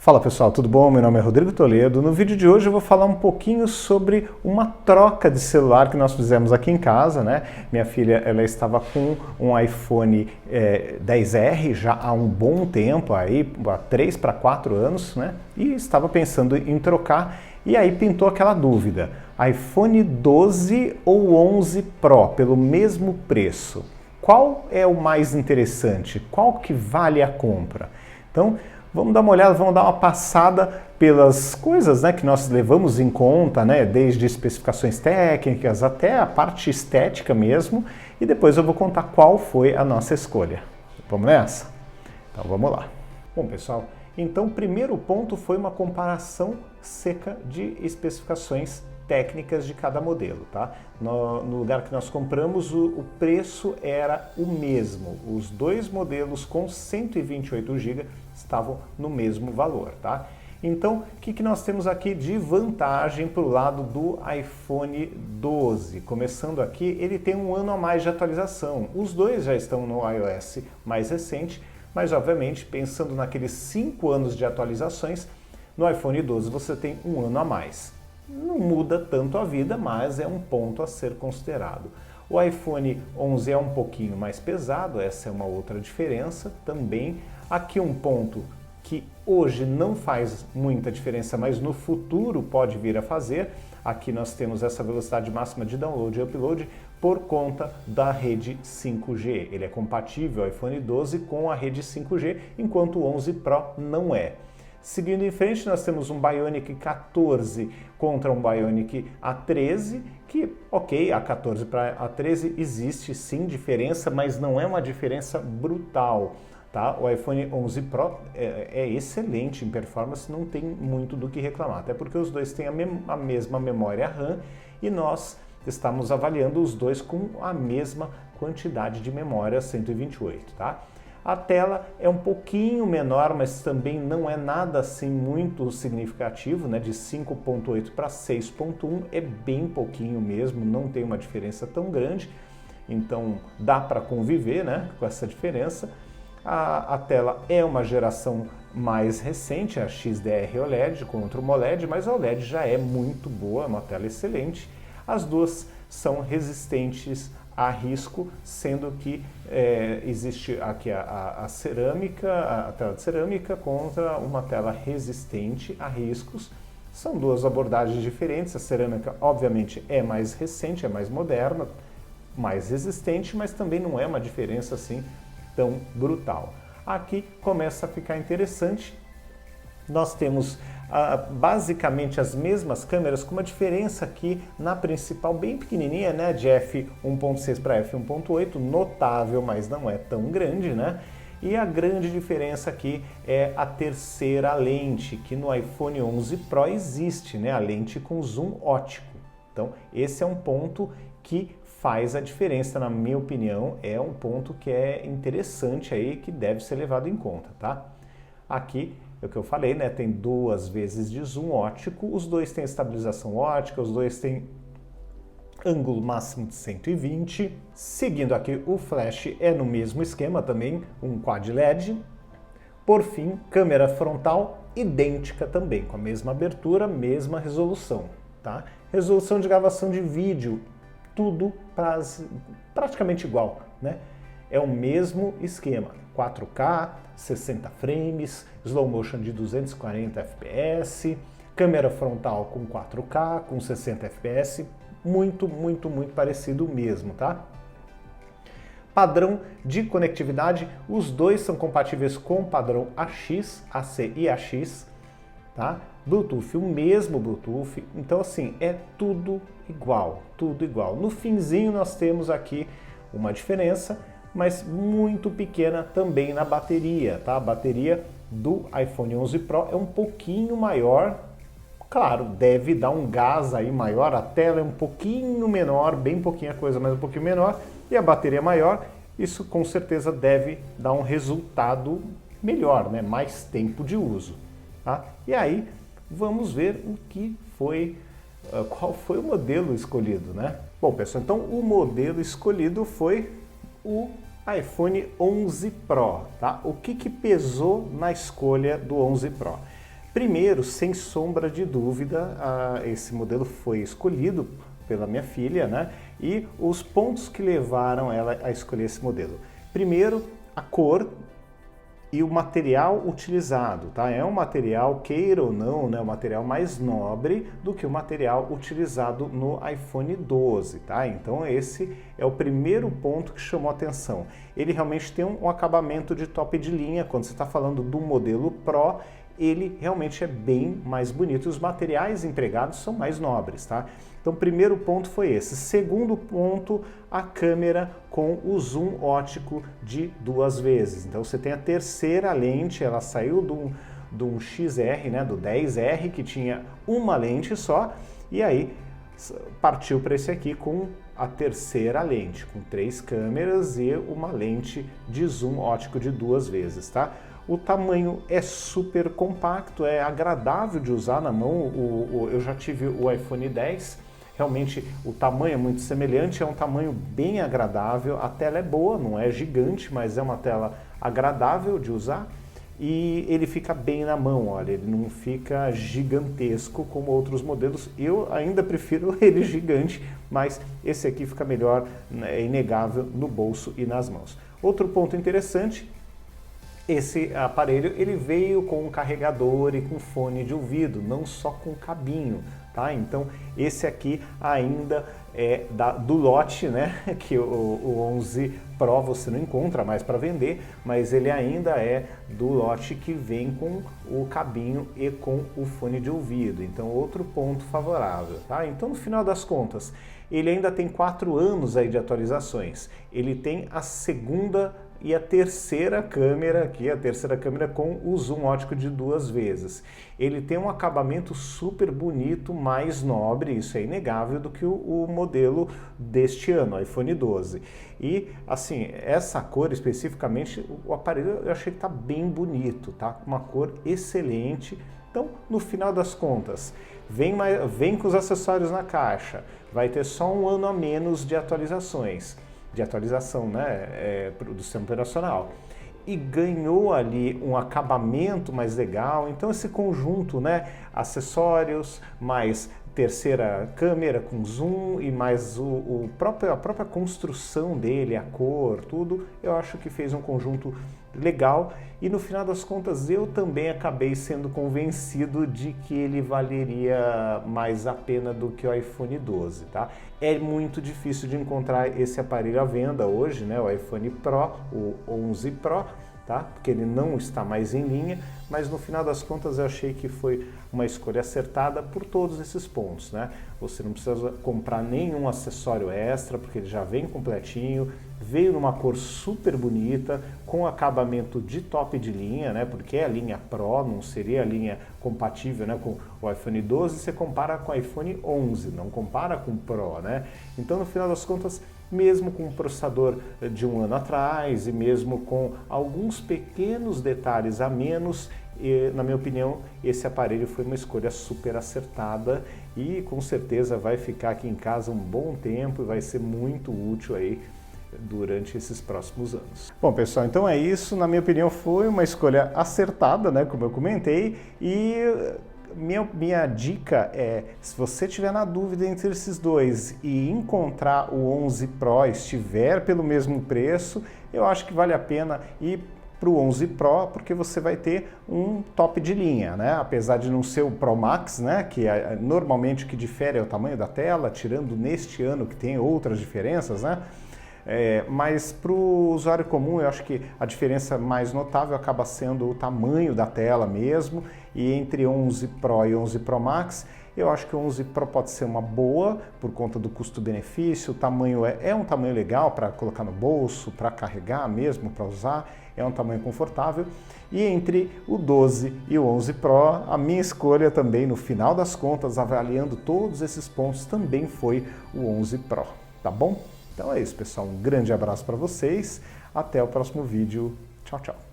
Fala pessoal, tudo bom? Meu nome é Rodrigo Toledo. No vídeo de hoje eu vou falar um pouquinho sobre uma troca de celular que nós fizemos aqui em casa, né? Minha filha, ela estava com um iPhone 10R já há um bom tempo, aí, há 3 para 4 anos, né? E estava pensando em trocar, e aí pintou aquela dúvida: iPhone 12 ou 11 Pro pelo mesmo preço? Qual é o mais interessante? Qual que vale a compra? Então, vamos dar uma olhada, vamos dar uma passada pelas coisas, né, que nós levamos em conta, né, desde especificações técnicas até a parte estética mesmo, e depois eu vou contar qual foi a nossa escolha. Vamos nessa? Então vamos lá. Bom, pessoal, então o primeiro ponto foi uma comparação seca de especificações técnicas de cada modelo, tá? No lugar que nós compramos, o preço era o mesmo. Os dois modelos com 128 GB estavam no mesmo valor, tá? Então, o que nós temos aqui de vantagem para o lado do iPhone 12? Começando aqui, ele tem um ano a mais de atualização. Os dois já estão no iOS mais recente, mas obviamente, pensando naqueles 5 anos de atualizações, no iPhone 12 você tem um ano a mais. Não muda tanto a vida, mas é um ponto a ser considerado. O iPhone 11 é um pouquinho mais pesado, essa é uma outra diferença também. Aqui um ponto que hoje não faz muita diferença, mas no futuro pode vir a fazer. Aqui nós temos essa velocidade máxima de download e upload por conta da rede 5G. Ele é compatível, o iPhone 12, com a rede 5G, enquanto o 11 Pro não é. Seguindo em frente, nós temos um Bionic 14 contra um Bionic A13, que, ok, A14 para A13 existe sim diferença, mas não é uma diferença brutal, tá? O iPhone 11 Pro é excelente em performance, não tem muito do que reclamar, até porque os dois têm a mesma memória RAM e nós estamos avaliando os dois com a mesma quantidade de memória 128, tá? A tela é um pouquinho menor, mas também não é nada assim muito significativo, né? De 5.8 para 6.1 é bem pouquinho mesmo, não tem uma diferença tão grande, então dá para conviver, né, com essa diferença. A tela é uma geração mais recente, a XDR OLED contra o AMOLED, mas a OLED já é muito boa, é uma tela excelente. As duas são resistentes a risco, sendo que existe aqui a cerâmica, a tela de cerâmica contra uma tela resistente a riscos. São duas abordagens diferentes. A cerâmica, obviamente, é mais recente, é mais moderna, mais resistente, mas também não é uma diferença assim tão brutal. Aqui começa a ficar interessante. Nós temos basicamente as mesmas câmeras, com uma diferença aqui na principal bem pequenininha, né, de f1.6 para f1.8, notável, mas não é tão grande, né? E a grande diferença aqui é a terceira lente, que no iPhone 11 Pro existe, né, a lente com zoom ótico. Então, esse é um ponto que faz a diferença, na minha opinião, é um ponto que é interessante aí, que deve ser levado em conta, tá? Aqui é o que eu falei, né? Tem 2 vezes de zoom ótico, os dois têm estabilização ótica, os dois têm ângulo máximo de 120. Seguindo aqui, o flash é no mesmo esquema também, um quad LED. Por fim, câmera frontal idêntica também, com a mesma abertura, mesma resolução, tá? Resolução de gravação de vídeo, tudo praticamente igual, né? É o mesmo esquema, 4K, 60 frames, slow motion de 240 fps, câmera frontal com 4K, com 60 fps, muito parecido mesmo, tá? Padrão de conectividade, os dois são compatíveis com o padrão AX, AC e AX, tá? Bluetooth, o mesmo Bluetooth, então assim, é tudo igual, tudo igual. No finzinho nós temos aqui uma diferença, mas muito pequena também na bateria, tá? A bateria do iPhone 11 Pro é um pouquinho maior, claro, deve dar um gás aí maior, a tela é um pouquinho menor, bem pouquinha coisa, mas um pouquinho menor, e a bateria é maior, isso com certeza deve dar um resultado melhor, né? Mais tempo de uso, tá? E aí, vamos ver o que foi, qual foi o modelo escolhido, né? Bom, pessoal, então o modelo escolhido foi o iPhone 11 Pro, tá? O que pesou na escolha do 11 Pro? Primeiro, sem sombra de dúvida, esse modelo foi escolhido pela minha filha, né? E os pontos que levaram ela a escolher esse modelo. Primeiro, a cor e o material utilizado, tá? É um material, queira ou não, né, um material mais nobre do que o material utilizado no iPhone 12, tá? Então esse é o primeiro ponto que chamou a atenção. Ele realmente tem um acabamento de top de linha. Quando você está falando do modelo Pro, ele realmente é bem mais bonito. Os materiais empregados são mais nobres, tá? Então, primeiro ponto foi esse. Segundo ponto, a câmera com o zoom ótico de 2 vezes. Então, você tem a terceira lente, ela saiu do XR, né, do 10R, que tinha uma lente só, e aí partiu para esse aqui com a terceira lente, com 3 câmeras e uma lente de zoom ótico de 2 vezes, tá? O tamanho é super compacto, é agradável de usar na mão. Eu já tive o iPhone 10, realmente o tamanho é muito semelhante, é um tamanho bem agradável, a tela é boa, não é gigante, mas é uma tela agradável de usar e ele fica bem na mão, olha, ele não fica gigantesco como outros modelos. Eu ainda prefiro ele gigante, mas esse aqui fica melhor, é inegável, no bolso e nas mãos. Outro ponto interessante, esse aparelho ele veio com um carregador e com fone de ouvido, não só com cabinho, tá? Então esse aqui ainda é do lote, né? Que o 11 Pro você não encontra mais para vender, mas ele ainda é do lote que vem com o cabinho e com o fone de ouvido. Então outro ponto favorável, tá? Então no final das contas, ele ainda tem 4 anos aí de atualizações. Ele tem a segunda e a terceira câmera aqui, a terceira câmera com o zoom ótico de 2 vezes. Ele tem um acabamento super bonito, mais nobre, isso é inegável, do que o modelo deste ano, o iPhone 12. E assim, essa cor especificamente, o aparelho eu achei que tá bem bonito, tá? Uma cor excelente. Então, no final das contas, vem com os acessórios na caixa, vai ter só 1 ano a menos de atualização, né, do sistema operacional, e ganhou ali um acabamento mais legal. Então esse conjunto, né, acessórios, mais terceira câmera com zoom e mais a própria construção dele, a cor, tudo, eu acho que fez um conjunto legal. E no final das contas eu também acabei sendo convencido de que ele valeria mais a pena do que o iPhone 12, tá? É muito difícil de encontrar esse aparelho à venda hoje, né? O iPhone Pro, o 11 Pro, tá? Porque ele não está mais em linha, mas no final das contas eu achei que foi uma escolha acertada por todos esses pontos, né? Você não precisa comprar nenhum acessório extra, porque ele já vem completinho, veio numa cor super bonita, com acabamento de top de linha, né? Porque é a linha Pro, não seria a linha compatível, né, com o iPhone 12, você compara com o iPhone 11, não compara com o Pro, né? Então, no final das contas, mesmo com um processador de 1 ano atrás e mesmo com alguns pequenos detalhes a menos, na minha opinião, esse aparelho foi uma escolha super acertada e com certeza vai ficar aqui em casa um bom tempo e vai ser muito útil aí durante esses próximos anos. Bom, pessoal, então é isso. Na minha opinião, foi uma escolha acertada, né, como eu comentei, e minha dica é, se você tiver na dúvida entre esses dois e encontrar o 11 Pro, estiver pelo mesmo preço, eu acho que vale a pena ir para o 11 Pro, porque você vai ter um top de linha, né? Apesar de não ser o Pro Max, né? Que normalmente o que difere é o tamanho da tela, tirando neste ano que tem outras diferenças, né? Mas para o usuário comum eu acho que a diferença mais notável acaba sendo o tamanho da tela mesmo, e entre 11 Pro e 11 Pro Max eu acho que o 11 Pro pode ser uma boa por conta do custo-benefício. O tamanho é um tamanho legal para colocar no bolso, para carregar mesmo, para usar, é um tamanho confortável. E entre o 12 e o 11 Pro, a minha escolha também, no final das contas, avaliando todos esses pontos, também foi o 11 Pro, tá bom? Então é isso, pessoal. Um grande abraço para vocês. Até o próximo vídeo. Tchau, tchau.